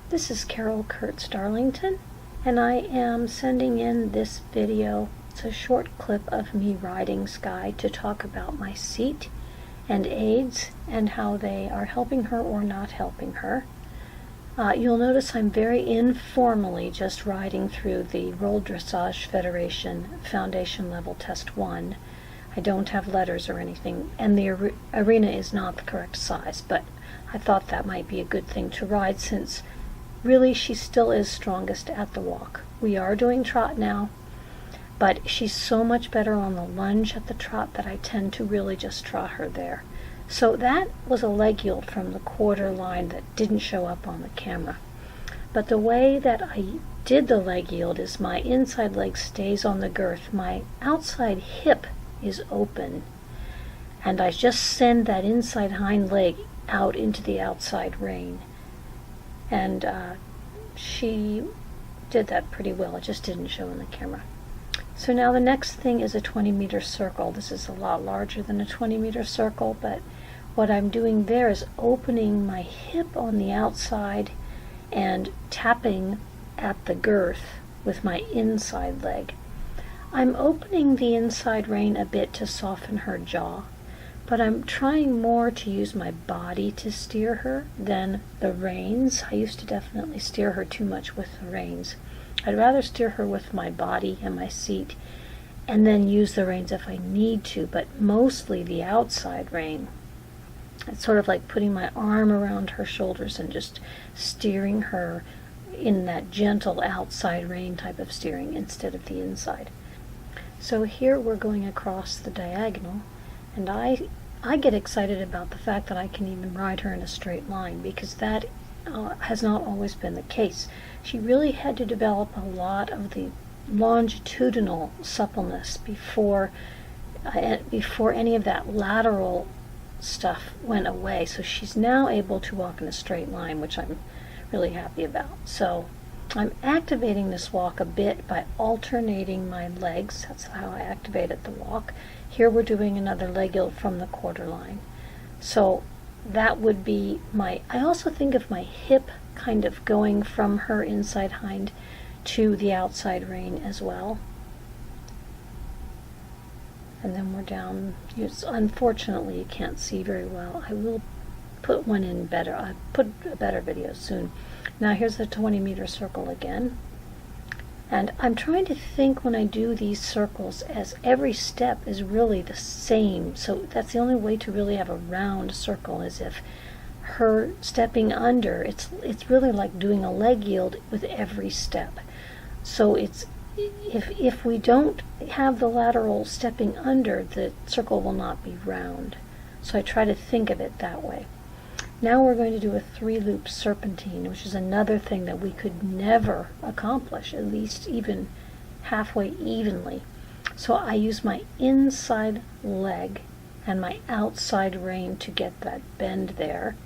This is Carol Kurtz, Darlington, and I am sending in this video. It's a short clip of me riding Sky to talk about my seat and aids and how they are helping her or not helping her. You'll notice I'm very informally just riding through the Roll Dressage Federation Foundation Level Test 1. I don't have letters or anything, and the arena is not the correct size, but I thought that might be a good thing to ride since really she still is strongest at the walk. We are doing trot now, but she's so much better on the lunge at the trot that I tend to really just trot her there. So that was a leg yield from the quarter line that didn't show up on the camera. But the way that I did the leg yield is my inside leg stays on the girth, my outside hip is open, and I just send that inside hind leg out into the outside rein. And she did that pretty well. It just didn't show in the camera. So now the next thing is a 20-meter circle. This is a lot larger than a 20-meter circle, but what I'm doing there is opening my hip on the outside and tapping at the girth with my inside leg. I'm opening the inside rein a bit to soften her jaw, but I'm trying more to use my body to steer her than the reins. I used to definitely steer her too much with the reins. I'd rather steer her with my body and my seat and then use the reins if I need to, but mostly the outside rein. It's sort of like putting my arm around her shoulders and just steering her in that gentle outside rein type of steering instead of the inside. So here we're going across the diagonal, and I get excited about the fact that I can even ride her in a straight line, because that has not always been the case. She really had to develop a lot of the longitudinal suppleness before any of that lateral stuff went away. So she's now able to walk in a straight line, which I'm really happy about. So I'm activating this walk a bit by alternating my legs. That's how I activated the walk. Here we're doing another leg yield from the quarter line. So that would be I also think of my hip kind of going from her inside hind to the outside rein as well. And then we're down. Unfortunately, you can't see very well. I will put one in better. I'll put a better video soon. Now here's the 20-meter circle again. And I'm trying to think when I do these circles as every step is really the same. So that's the only way to really have a round circle, is if her stepping under, it's really like doing a leg yield with every step. So it's if we don't have the lateral stepping under, the circle will not be round. So I try to think of it that way. Now we're going to do a 3-loop serpentine, which is another thing that we could never accomplish, at least even halfway evenly. So I use my inside leg and my outside rein to get that bend there.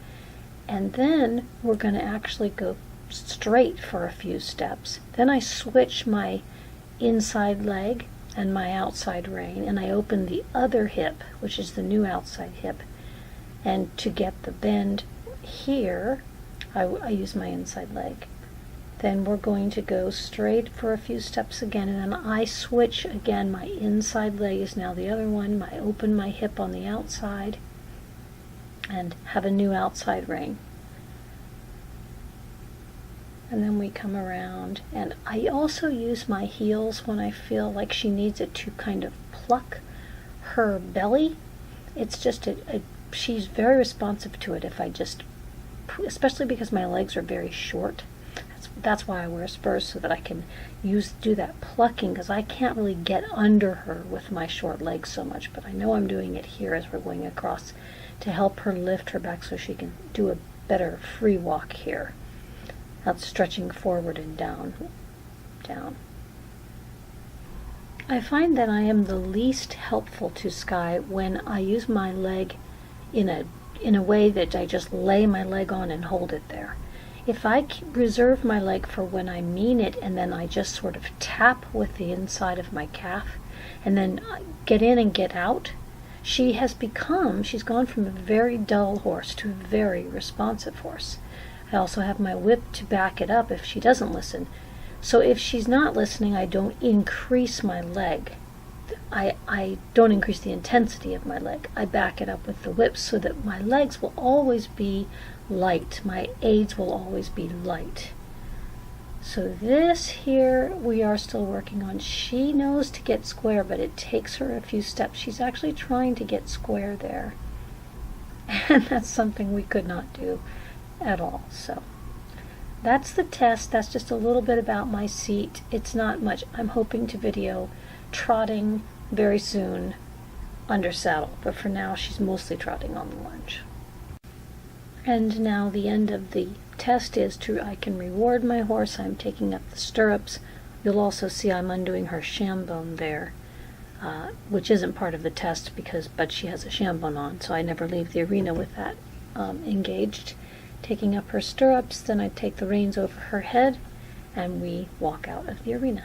And then we're going to actually go straight for a few steps. Then I switch my inside leg and my outside rein, and I open the other hip, which is the new outside hip. And to get the bend here, I use my inside leg. Then we're going to go straight for a few steps again, and then I switch again. My inside leg is now the other one. I open my hip on the outside and have a new outside rein. And then we come around, and I also use my heels when I feel like she needs it to kind of pluck her belly. It's just she's very responsive to it if I just, especially because my legs are very short. That's why I wear spurs, so that I can do that plucking, because I can't really get under her with my short legs so much, but I know I'm doing it here as we're going across to help her lift her back so she can do a better free walk here. Out stretching forward and down. I find that I am the least helpful to Sky when I use my leg in a way that I just lay my leg on and hold it there. If I reserve my leg for when I mean it, and then I just sort of tap with the inside of my calf and then get in and get out, she's gone from a very dull horse to a very responsive horse. I also have my whip to back it up if she doesn't listen. So if she's not listening, I don't increase my leg. I don't increase the intensity of my leg. I back it up with the whip so that my legs will always be light. My aids will always be light. So this here we are still working on. She knows to get square, but it takes her a few steps. She's actually trying to get square there. And that's something we could not do at all. So that's the test. That's just a little bit about my seat. It's not much. I'm hoping to video trotting very soon under saddle, but for now she's mostly trotting on the lunge. And now the end of the test is I can reward my horse. I'm taking up the stirrups. You'll also see I'm undoing her shambone there, which isn't part of the test but she has a shambone on, so I never leave the arena with that engaged. Taking up her stirrups, then I take the reins over her head and we walk out of the arena.